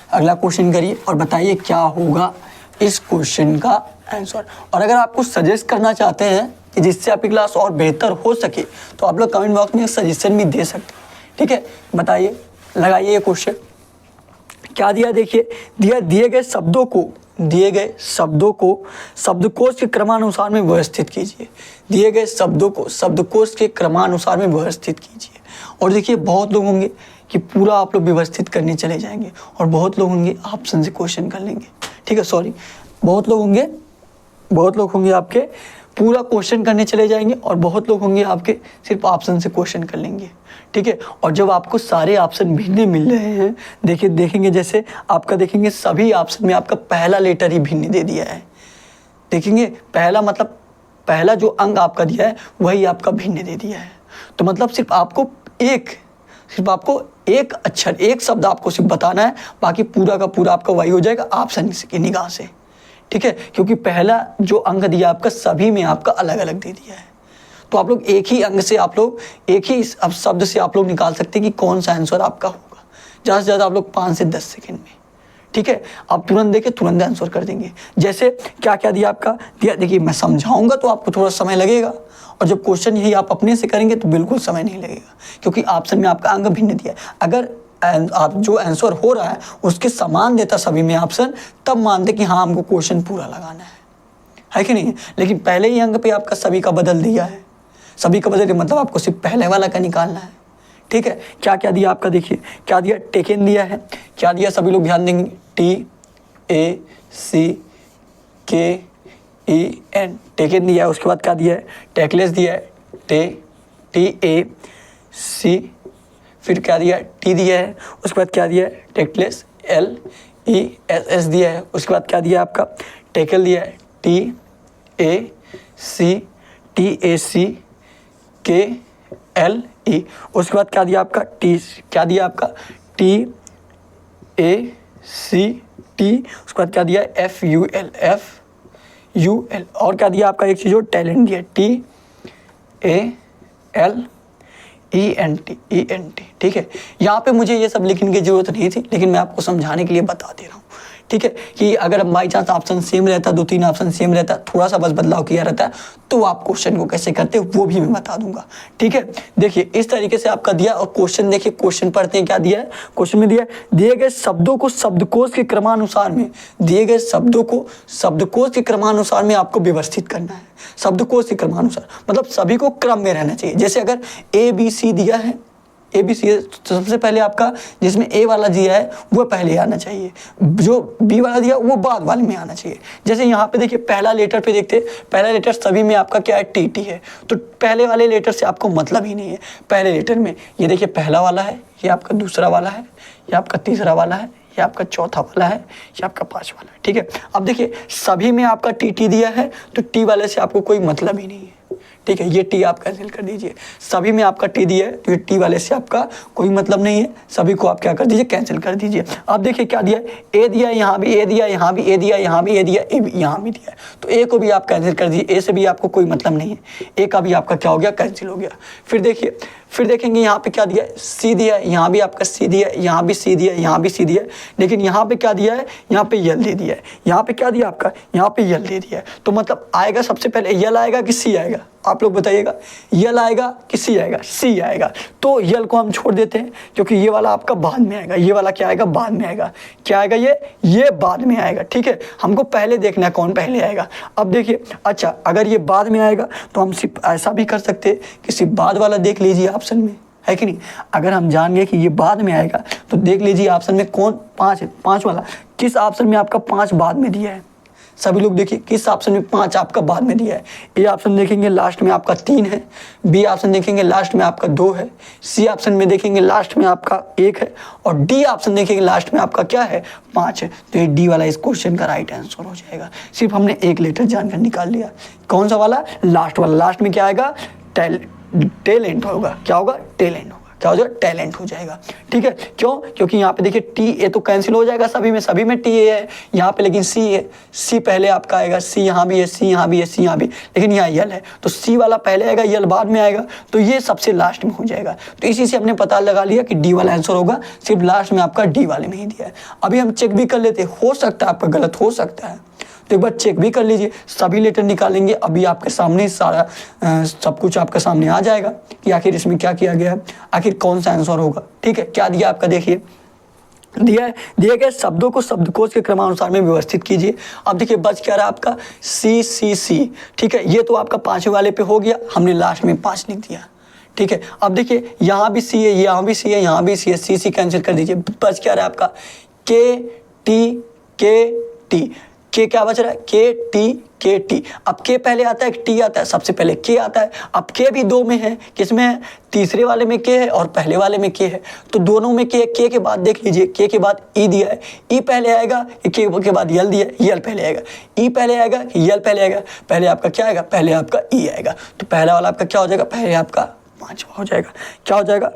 अगला क्वेश्चन करिए और बताइए क्या होगा इस क्वेश्चन का आंसर। और अगर आप कुछ सजेस्ट करना चाहते हैं कि जिससे आपकी क्लास और बेहतर हो सके तो आप लोग कमेंट बॉक्स में सजेशन भी दे सकते हैं। ठीक है, बताइए, लगाइए ये क्वेश्चन। क्या दिया, देखिए दिए गए शब्दों को शब्दकोश के क्रमानुसार में व्यवस्थित कीजिए। दिए गए शब्दों को शब्दकोश के क्रमानुसार में व्यवस्थित कीजिए। और देखिए बहुत लोग होंगे कि पूरा आप लोग व्यवस्थित करने चले जाएंगे, और बहुत लोग होंगे ऑप्शन से क्वेश्चन कर लेंगे। ठीक है, सॉरी, बहुत लोग होंगे आपके पूरा क्वेश्चन करने चले जाएंगे, और बहुत लोग होंगे आपके सिर्फ ऑप्शन से क्वेश्चन कर लेंगे। ठीक है, और जब आपको सारे ऑप्शन भिन्न मिल रहे हैं, देखेंगे जैसे आपका देखेंगे सभी ऑप्शन में आपका पहला लेटर ही भिन्न दे दिया है। देखेंगे पहला मतलब पहला जो अंक आपका दिया है वही आपका भिन्न दे दिया है। तो मतलब सिर्फ आपको एक सिर्फ आपको एक अक्षर, एक शब्द आपको सिर्फ बताना है, बाकी पूरा का पूरा आपका वही हो जाएगा ऑप्शन की निगाह से, ठीक है। क्योंकि पहला जो अंक दिया आपका सभी में आपका अलग अलग दे दिया है, तो आप लोग एक ही अंक से, आप लोग एक ही शब्द से आप लोग निकाल सकते हैं कि कौन सा आंसर आपका होगा। ज़्यादा से ज़्यादा आप लोग 5 से 10 सेकेंड में, ठीक है। आप तुरंत देखे तुरंत आंसर कर देंगे। जैसे क्या क्या दिया आपका, दिया देखिए मैं समझाऊंगा तो आपको थोड़ा समय लगेगा, और जब क्वेश्चन यही आप अपने से करेंगे तो बिल्कुल समय नहीं लगेगा, क्योंकि ऑप्शन में आपका अंक भिन्न दिया है। अगर आप जो आंसर हो रहा है उसके समान देता सभी में ऑप्शन, तब मानते कि हाँ हमको क्वेश्चन पूरा लगाना है कि नहीं। लेकिन पहले ही अंक पे आपका सभी का बदल दिया है, सभी का बदल मतलब आपको सिर्फ पहले वाला का निकालना है, ठीक है। क्या क्या दिया आपका, देखिए क्या दिया, टेकन दिया है, क्या दिया सभी लोग ध्यान देंगे, TACKEN, टेकन दिया है। उसके बाद क्या दिया है, टेकलेस दिया है, TAC, फिर क्या दिया है, टी दिया है। उसके बाद क्या दिया है, टेकलेस, LESS दिया है। उसके बाद क्या दिया आपका, टेकल दिया है, TACKLE। उसके बाद क्या दिया आपका, क्या दिया आपका, TACT। उसके बाद क्या दिया, FUL। और क्या दिया आपका, एक चीज़ और टैलेंट दिया, TALENT, ठीक है। यहाँ पे मुझे ये सब लिखने की जरूरत नहीं थी, लेकिन मैं आपको समझाने के लिए बता दे रहा हूँ, ठीक है। कि अगर बाई चांस ऑप्शन सेम रहता, 2-3 ऑप्शन सेम रहता, थोड़ा सा बस बदलाव किया रहता है, तो आप क्वेश्चन को कैसे करते हो वो भी मैं बता दूंगा, ठीक है। देखिए इस तरीके से आपका दिया, और क्वेश्चन देखिए, क्वेश्चन पढ़ते हैं क्या दिया है। क्वेश्चन में दिया है, दिए गए शब्दों को शब्दकोश के क्रमानुसार में, दिए गए शब्दों को शब्दकोश के क्रमानुसार में आपको व्यवस्थित करना है। शब्दकोश के क्रमानुसार मतलब सभी को क्रम में रहना चाहिए। जैसे अगर ABC दिया है, ABC है, तो सबसे पहले आपका जिसमें A वाला दिया है वो पहले आना चाहिए, जो B वाला दिया वो बाद वाले में आना चाहिए। जैसे यहाँ पे देखिए पहला लेटर पे देखते, पहला लेटर सभी में आपका क्या है, TT है, तो पहले वाले लेटर से आपको मतलब ही नहीं है। पहले लेटर में ये देखिए पहला वाला है, ये आपका दूसरा वाला है, ये आपका तीसरा वाला है, ये आपका चौथा वाला है, ये आपका 5 वाला है, ठीक है। अब देखिए सभी में आपका TT दिया है, तो T वाले से आपको कोई मतलब ही नहीं है, ठीक है। ये टी आप कैंसिल कर दीजिए। सभी में आपका टी दिया है, तो ये टी वाले से आपका कोई मतलब नहीं है, सभी को आप क्या कर दीजिए, कैंसिल कर दीजिए। अब देखिए क्या दिया है, ए दिया, यहाँ भी ए दिया, यहाँ भी ए दिया, यहाँ भी ए दिया, ए भी यहाँ भी दिया है, तो ए को भी आप कैंसिल कर दीजिए। ए से भी आपको कोई मतलब नहीं है, ए का भी आपका क्या हो गया, कैंसिल हो गया। फिर देखिए, फिर देखेंगे यहाँ पे क्या दिया है, सी दिया है, यहाँ भी आपका सी दिया है, यहाँ भी सी दिया है, यहाँ भी सी दिया है, लेकिन यहाँ पे क्या दिया है, यहाँ पे यल दे दिया है। यहाँ पे क्या दिया आपका, यहाँ पे यल दे दिया है। तो मतलब आएगा सबसे पहले यल आएगा कि सी आएगा, आप लोग बताइएगा, यल आएगा कि सी आएगा, सी आएगा। तो यल को हम छोड़ देते हैं, क्योंकि ये वाला आपका बाद में आएगा, ये वाला क्या आएगा, बाद में आएगा। क्या आएगा, ये बाद में आएगा, ठीक है। हमको पहले देखना है कौन पहले आएगा। अब देखिए, अच्छा अगर ये बाद में आएगा तो हम सिर्फ ऐसा भी कर सकते हैं कि सिर्फ बाद वाला देख लीजिए ऑप्शन में, है कि नहीं। अगर हम जान गए कि ये बाद में आएगा तो देख लीजिए ऑप्शन में कौन 5 है, 5 वाला किस ऑप्शन में आपका 5 बाद में दिया है। सभी लोग देखिए किस ऑप्शन में 5 आपका बाद में दिया है। ए ऑप्शन देखेंगे लास्ट में आपका 3 है, बी ऑप्शन देखेंगे लास्ट में आपका 2 है, सी ऑप्शन में देखेंगे लास्ट में आपका 1 है, और डी ऑप्शन देखेंगे लास्ट में आपका क्या है, 5 है। तो ये डी वाला इस क्वेश्चन का राइट आंसर हो जाएगा। सिर्फ हमने एक लेटर जानकर निकाल लिया। कौन सा वाला, लास्ट वाला। लास्ट में क्या आएगा, टैलेंट होगा। क्या होगा, टैलेंट होगा। क्या हो जाएगा, टैलेंट हो जाएगा, ठीक है। क्यों, क्योंकि यहाँ पे देखिए टी ए तो कैंसिल हो जाएगा, सभी में टी ए है यहाँ पे, लेकिन सी है, सी पहले आपका आएगा, सी यहाँ भी है, सी यहाँ भी है, सी यहाँ भी, लेकिन यहाँ यल है, तो सी वाला पहले आएगा, यल बाद में आएगा, तो ये सबसे लास्ट में हो जाएगा। तो इसी से हमने पता लगा लिया कि डी वाला आंसर होगा, सिर्फ लास्ट में आपका डी वाले में ही दिया है। अभी हम चेक भी कर लेते, हो सकता है आपका गलत हो सकता है, तो एक बार चेक भी कर लीजिए। सभी लेटर निकालेंगे, अभी आपके सामने सारा सब कुछ आपके सामने आ जाएगा कि आखिर इसमें क्या किया गया है, आखिर कौन सा आंसर होगा, ठीक है। क्या दिया आपका, देखिए दिया है, दिए गए शब्दों को शब्दकोश के क्रमानुसार में व्यवस्थित कीजिए। अब देखिए बच क्या रहा आपका, सी सी सी, ठीक है। ये तो आपका 5 वाले पे हो गया, हमने लास्ट में 5 लिख दिया, ठीक है। अब देखिए यहाँ भी सी है, यहाँ भी सी है, यहाँ भी सी है, सी सी कैंसिल कर दीजिए। बच क्या रहा है आपका, के टी, के क्या बच रहा है, के टी। अब के पहले आता है, टी आता है, सबसे पहले के आता है। अब के भी 2 में है, किसमें है, तीसरे वाले में के है और पहले वाले में के है, तो दोनों में के के बाद देख लीजिए, के के बाद ई दिया है, ई पहले आएगा, के के बाद यल दिया है, यल पहले आएगा, ई पहले आएगा, यल पहले आएगा, पहले आपका क्या आएगा, पहले आपका ई आएगा, तो पहला वाला आपका क्या हो जाएगा, पहले आपका 5वां हो जाएगा। क्या हो जाएगा,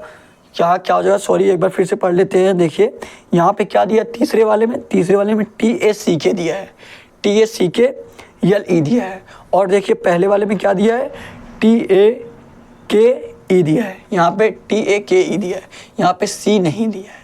क्या क्या हो जाएगा, सॉरी एक बार फिर से पढ़ लेते हैं। देखिए यहाँ पे क्या दिया, तीसरे वाले में TACK दिया है, TACK LE दिया है। और देखिए पहले वाले में क्या दिया है, TAKE दिया है, यहाँ पे TAKE दिया है, यहाँ पे C नहीं दिया है,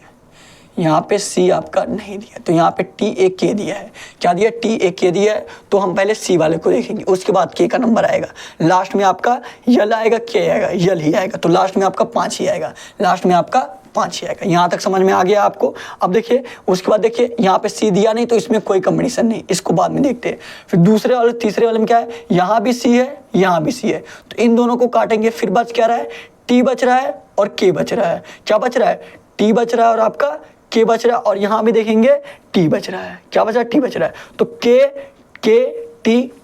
यहाँ पे C आपका नहीं दिया, तो यहाँ पे TAK दिया है। क्या दिया, TAK दिया है। तो हम पहले C वाले को देखेंगे, उसके बाद K का नंबर आएगा, लास्ट में आपका यल आएगा, K आएगा, यल ही आएगा, तो लास्ट में आपका 5 ही आएगा, लास्ट में आपका 5 ही आएगा। यहाँ तक समझ में आ गया आपको। अब देखिए उसके बाद देखिए यहाँ पे C दिया नहीं, तो इसमें कोई कॉम्बिनेशन नहीं, इसको बाद में देखते हैं। फिर दूसरे वाले तीसरे वाले में क्या है, यहाँ भी C है, यहाँ भी C है, तो इन दोनों को काटेंगे, फिर बच क्या रहा है, T बच रहा है और K बच रहा है। क्या बच रहा है, T बच रहा है और आपका K बच रहा है, और यहाँ भी देखेंगे T बच रहा है। क्या बच रहा है, T बच रहा है। तो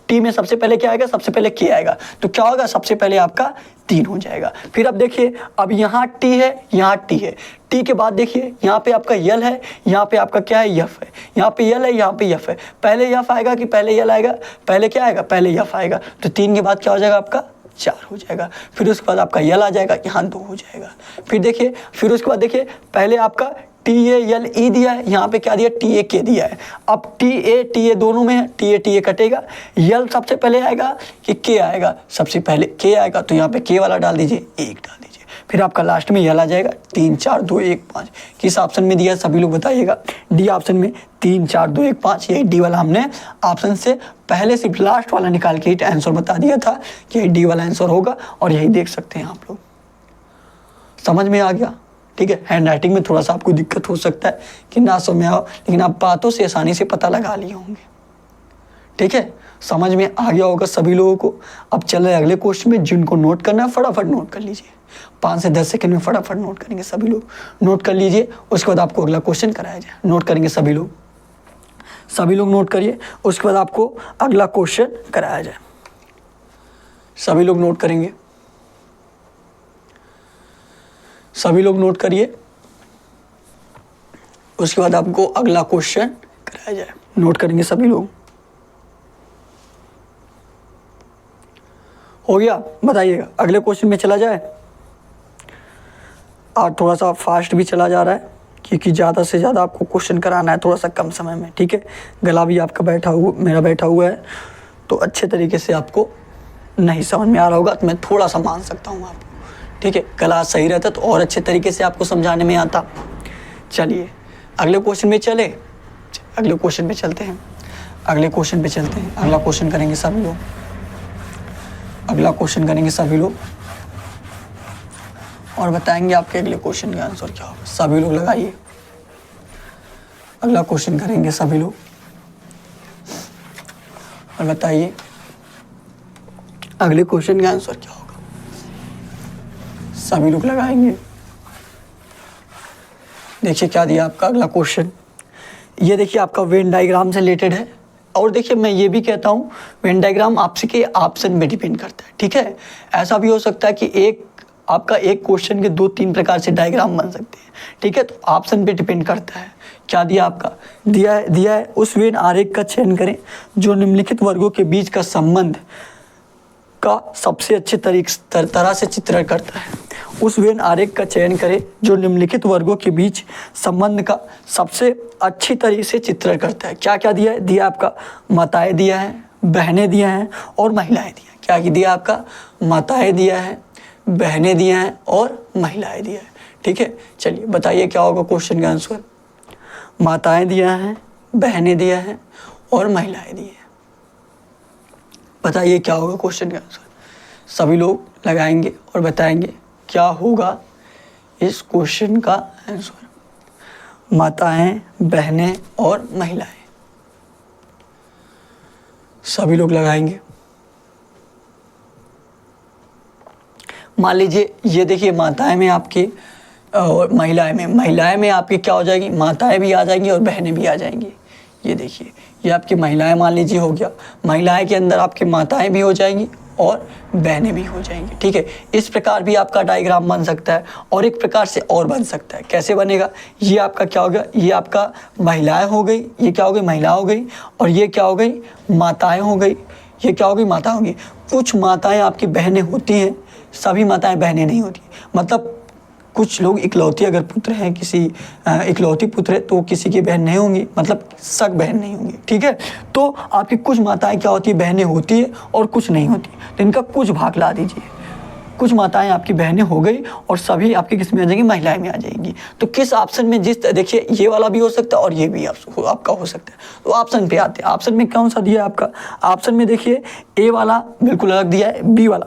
T में सबसे पहले क्या आएगा, सबसे पहले K आएगा, तो क्या होगा, सबसे पहले आपका 3 हो जाएगा। फिर अब देखिए, अब यहाँ T है, यहाँ T है, T के बाद देखिए यहाँ पे आपका यल है, यहाँ पे आपका क्या है, यफ है, यहाँ पे यल है, यहाँ पे यफ है। पहले यफ आएगा कि पहले यल आएगा, पहले क्या आएगा, पहले यफ आएगा, तो 3 के बाद क्या हो जाएगा, आपका 4 हो जाएगा। फिर उसके बाद आपका यल आ जाएगा, यहाँ 2 हो जाएगा। फिर देखिए, फिर उसके बाद देखिए पहले आपका TALE दिया है, यहाँ पे क्या दिया, TAK दिया है। अब TA दोनों में है, TA कटेगा, यल सबसे पहले आएगा कि K आएगा, सबसे पहले K आएगा, तो यहाँ पे K वाला डाल दीजिए, 1 डाल दीजिए। फिर आपका लास्ट में यल आ जाएगा, 3 4 2 1 5। किस ऑप्शन में दिया है सभी लोग बताइएगा, डी ऑप्शन में 3 4 2 1 5, यही डी वाला हमने ऑप्शन से पहले सिर्फ लास्ट वाला निकाल के आंसर बता दिया था कि यही डी वाला आंसर होगा, और यही देख सकते हैं आप लोग। समझ में आ गया, ठीक है। हैंड राइटिंग में थोड़ा सा आपको दिक्कत हो सकता है कि ना समझ आओ, लेकिन आप बातों से आसानी से पता लगा लिए होंगे, ठीक है। समझ में आ गया होगा सभी लोगों को। अब चल रहे अगले क्वेश्चन में, जिनको नोट करना है फटाफट नोट कर लीजिए, 5 से 10 सेकंड में फटाफट नोट करेंगे सभी लोग, नोट कर लीजिए। उसके बाद आपको अगला क्वेश्चन कराया जाए, नोट करेंगे सभी लोग, सभी लोग नोट करिए। उसके बाद आपको अगला क्वेश्चन कराया जाए, सभी लोग नोट करेंगे, सभी लोग नोट करिए। उसके बाद आपको अगला क्वेश्चन कराया जाए, नोट करेंगे सभी लोग। हो गया, बताइएगा अगले क्वेश्चन में चला जाए। और थोड़ा सा फास्ट भी चला जा रहा है, क्योंकि ज़्यादा से ज़्यादा आपको क्वेश्चन कराना है थोड़ा सा कम समय में, ठीक है। गला भी आपका मेरा बैठा हुआ है, तो अच्छे तरीके से आपको नहीं समझ में आ रहा होगा, तो मैं थोड़ा सा मान सकता हूँ आपको, ठीक है। गला सही रहता तो और अच्छे तरीके से आपको समझाने में आता। चलिए अगले क्वेश्चन में चले, अगले क्वेश्चन पे चलते हैं, अगले क्वेश्चन पे चलते हैं। अगला क्वेश्चन करेंगे सभी लोग, अगला क्वेश्चन करेंगे सभी लोग, और बताएंगे आपके अगले क्वेश्चन का आंसर क्या होगा। सभी लोग लगाइए, अगला क्वेश्चन करेंगे सभी लोग, और बताइए अगले क्वेश्चन का आंसर क्या होगा। सभी लोग लगाएंगे। देखिए क्या दिया आपका अगला क्वेश्चन, ये देखिए आपका वेन डायग्राम से रिलेटेड है। और देखिए मैं ये भी कहता हूँ, वेन डायग्राम आपसे के ऑप्शन में डिपेंड करता है, ठीक है। ऐसा भी हो सकता है कि आपका एक क्वेश्चन के 2-3 प्रकार से डायग्राम बन सकते हैं, ठीक है। तो ऑप्शन पे डिपेंड करता है। क्या दिया आपका, दिया है उस वेन आरेख का चयन करें जो निम्नलिखित वर्गों के बीच का संबंध का सबसे अच्छे तरह से चित्रण करता है। उस वेन आरेख का चयन करें जो निम्नलिखित वर्गों के बीच संबंध का सबसे अच्छी तरीके से चित्रण करता है। क्या क्या दिया है, दिया आपका माताएं दिया है, बहनें दिया हैं और महिलाएं दिया है। क्या दिया आपका, माताएं दिया है, बहनें दिया हैं और महिलाएं दिया है, ठीक है। चलिए बताइए क्या होगा क्वेश्चन का आंसर। माताएं दिया हैं, बहनें दिया हैं और महिलाएं दी हैं। बताइए क्या होगा क्वेश्चन का आंसर। सभी लोग लगाएंगे और बताएंगे क्या होगा इस क्वेश्चन का आंसर। माताएं, बहनें और महिलाएं, सभी लोग लगाएंगे। मान लीजिए ये देखिए माताएं में आपकी और महिलाएं में आपकी क्या हो जाएगी, माताएं भी आ जाएंगी और बहनें भी आ जाएंगी। ये देखिए ये आपकी महिलाएं मान लीजिए हो गया, महिलाएं के अंदर आपकी माताएं भी हो जाएंगी और बहनें भी हो जाएंगी, ठीक है। इस प्रकार भी आपका डायग्राम बन सकता है और एक प्रकार से और बन सकता है। कैसे बनेगा, ये आपका क्या होगा, ये आपका महिलाएं हो गई, ये क्या हो गई, महिला हो गई, और ये क्या हो गई, माताएं हो गई, ये क्या हो गई, माता होंगी। कुछ माताएं आपकी बहनें होती हैं, सभी माताएं बहनें नहीं होती। मतलब कुछ लोग इकलौती अगर पुत्र हैं, किसी इकलौती पुत्र है तो किसी की बहन नहीं होंगी, मतलब सग बहन नहीं होंगी, ठीक है। तो आपकी कुछ माताएं क्या होती है, बहनें होती है और कुछ नहीं होती, तो इनका कुछ भाग ला दीजिए। कुछ माताएं आपकी बहनें हो गई और सभी आपकी किस में आ जाएंगी, महिलाएं में आ जाएंगी। तो किस ऑप्शन में, जिस देखिए ये वाला भी हो सकता है और ये भी आपका हो सकता है। तो ऑप्शन पे आते हैं, ऑप्शन में कौन सा दिया है आपका, ऑप्शन में देखिए ए वाला बिल्कुल अलग दिया है,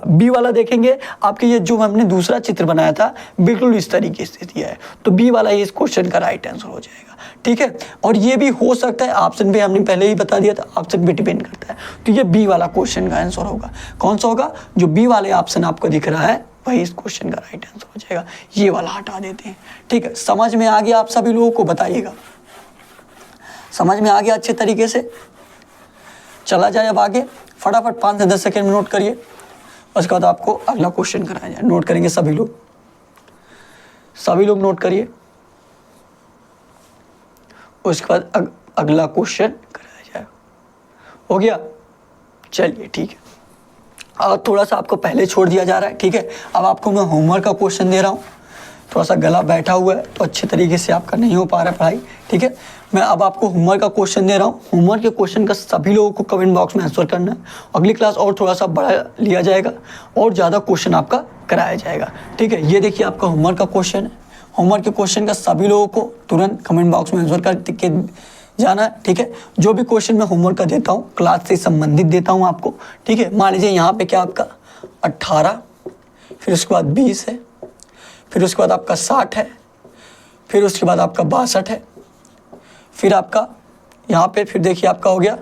बी वाला देखेंगे आपके ये जो हमने दूसरा चित्र बनाया था बिल्कुल इस तरीके से दिया है, तो बी वाला ये इस क्वेश्चन का राइट आंसर हो जाएगा, ठीक है। और ये भी हो सकता है, ऑप्शन पे हमने पहले ही बता दिया था, ऑप्शन पे डिपेंड करता है। तो ये बी वाला क्वेश्चन का आंसर होगा। कौन सा होगा, जो बी वाले ऑप्शन आपको दिख रहा है वही इस क्वेश्चन का राइट आंसर हो जाएगा। ये वाला हटा देते हैं, ठीक है। समझ में आ गया आप सभी लोगों को, बताइएगा समझ में आ गया अच्छे तरीके से। चला जाए अब आगे, फटाफट 5 से 10 सेकेंड में नोट करिए, उसके बाद आपको अगला क्वेश्चन कराया जाए। नोट करेंगे सभी लोग नोट करिए, उसके बाद अगला क्वेश्चन कराया जाए। हो गया, चलिए ठीक है। और थोड़ा सा आपको पहले छोड़ दिया जा रहा है, ठीक है। अब आपको मैं होमवर्क का क्वेश्चन दे रहा हूँ, थोड़ा सा गला बैठा हुआ है तो अच्छे तरीके से आपका नहीं हो पा रहा है पढ़ाई, ठीक है। मैं अब आपको होमवर्क का क्वेश्चन दे रहा हूँ। होमवर्क के क्वेश्चन का सभी लोगों को कमेंट बॉक्स में आंसर करना है। अगली क्लास और थोड़ा सा बड़ा लिया जाएगा और ज़्यादा क्वेश्चन आपका कराया जाएगा, ठीक है। ये देखिए आपका होमवर्क का क्वेश्चन है। होमवर्क के क्वेश्चन का सभी लोगों को तुरंत कमेंट बॉक्स में आंसर करके जाना है, ठीक है। जो भी क्वेश्चन मैं होमवर्क का देता हूँ क्लास से संबंधित देता हूँ आपको, ठीक है। मान लीजिए यहाँ पे क्या आपका 18, फिर उसके बाद 20 है, फिर उसके बाद आपका 60 है, फिर उसके बाद आपका 62 है, फिर आपका यहाँ पे फिर देखिए आपका हो गया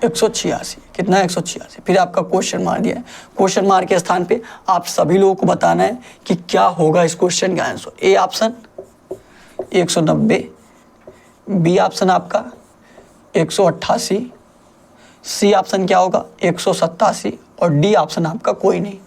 186, कितना है 186। फिर आपका क्वेश्चन मार्क दिया है, क्वेश्चन मार्क के स्थान पे आप सभी लोगों को बताना है कि क्या होगा इस क्वेश्चन का answer. A option 190, B option आपका 188, सी ऑप्शन क्या होगा 187 और डी ऑप्शन आपका कोई नहीं।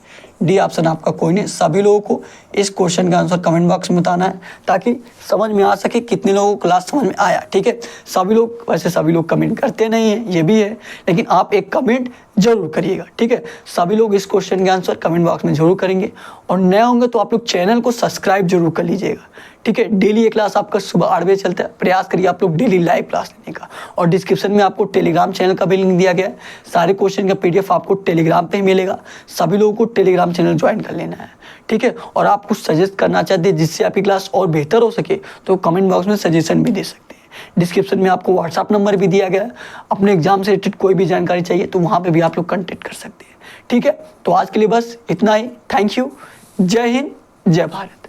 डी ऑप्शन आपका कोई नहीं। सभी लोगों को इस क्वेश्चन का आंसर कमेंट बॉक्स में बताना है ताकि समझ में आ सके कितने लोगों को क्लास समझ में आया, ठीक है। सभी लोग, वैसे सभी लोग कमेंट करते नहीं हैं, ये भी है, लेकिन आप एक कमेंट जरूर करिएगा, ठीक है। सभी लोग इस क्वेश्चन का आंसर कमेंट बॉक्स में जरूर करेंगे और नए होंगे तो आप लोग चैनल को सब्सक्राइब जरूर कर लीजिएगा, ठीक है। डेली ये क्लास आपका सुबह 8 बजे चलता है, प्रयास करिए आप लोग डेली लाइव क्लास लेने का। और डिस्क्रिप्शन में आपको टेलीग्राम चैनल का भी लिंक दिया गया है, सारे क्वेश्चन का PDF आपको टेलीग्राम पे ही मिलेगा। सभी लोगों को टेलीग्राम चैनल ज्वाइन कर लेना है, ठीक है। और आप कुछ सजेस्ट करना चाहते हैं जिससे आपकी क्लास और बेहतर हो सके तो कमेंट बॉक्स में सजेशन भी दे सकते हैं। डिस्क्रिप्शन में आपको व्हाट्सअप नंबर भी दिया गया है, अपने एग्जाम से रिलेटेड कोई भी जानकारी चाहिए तो वहाँ पर भी आप लोग कॉन्टेक्ट कर सकते हैं, ठीक है। तो आज के लिए बस इतना ही। Thank you. जय हिंद, जय भारत।